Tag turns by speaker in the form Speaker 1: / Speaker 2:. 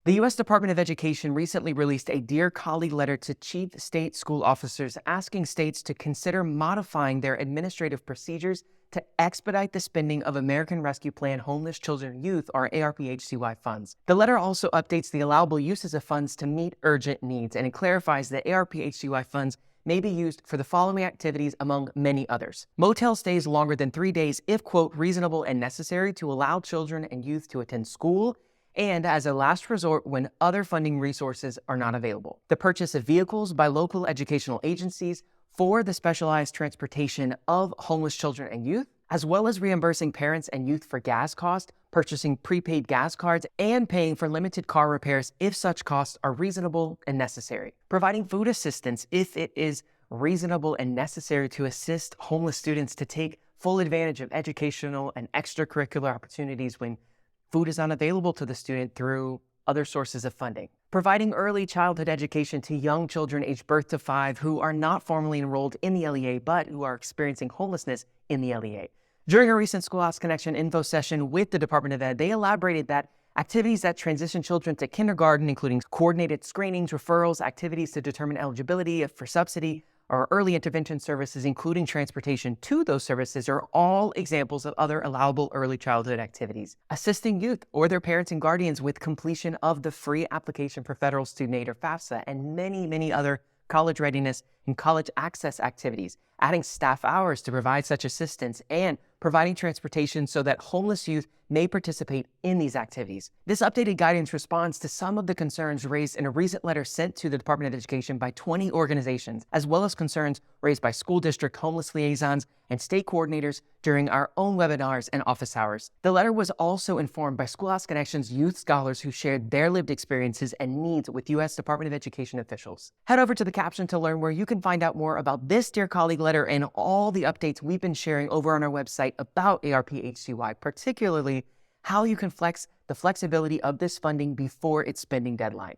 Speaker 1: The U.S. Department of Education recently released a Dear Colleague letter to chief state school officers asking states to consider modifying their administrative procedures to expedite the spending of American Rescue Plan Homeless Children and Youth, or ARP HCY funds. The letter also updates the allowable uses of funds to meet urgent needs, and it clarifies that ARP HCY funds may be used for the following activities among many others. Motel stays longer than 3 days if, quote, reasonable and necessary to allow children and youth to attend school, and as a last resort when other funding resources are not available. The purchase of vehicles by local educational agencies for the specialized transportation of homeless children and youth, as well as reimbursing parents and youth for gas costs, purchasing prepaid gas cards, and paying for limited car repairs if such costs are reasonable and necessary. Providing food assistance if it is reasonable and necessary to assist homeless students to take full advantage of educational and extracurricular opportunities when food is unavailable to the student through other sources of funding. Providing early childhood education to young children aged birth to 5 who are not formally enrolled in the LEA but who are experiencing homelessness in the LEA. During a recent Schoolhouse Connection info session with the Department of Ed, they elaborated that activities that transition children to kindergarten, including coordinated screenings, referrals, activities to determine eligibility for subsidy, or early intervention services, including transportation to those services, are all examples of other allowable early childhood activities. Assisting youth or their parents and guardians with completion of the free application for federal student aid, or FAFSA, and many, many other college readiness and college access activities, adding staff hours to provide such assistance, and providing transportation so that homeless youth may participate in these activities. This updated guidance responds to some of the concerns raised in a recent letter sent to the Department of Education by 20 organizations, as well as concerns raised by school district homeless liaisons and state coordinators during our own webinars and office hours. The letter was also informed by Schoolhouse Connection's youth scholars who shared their lived experiences and needs with U.S. Department of Education officials. Head over to the caption to learn where you can find out more about this Dear Colleague letter and all the updates we've been sharing over on our website about ARP HCY, particularly how you can flex the flexibility of this funding before its spending deadline.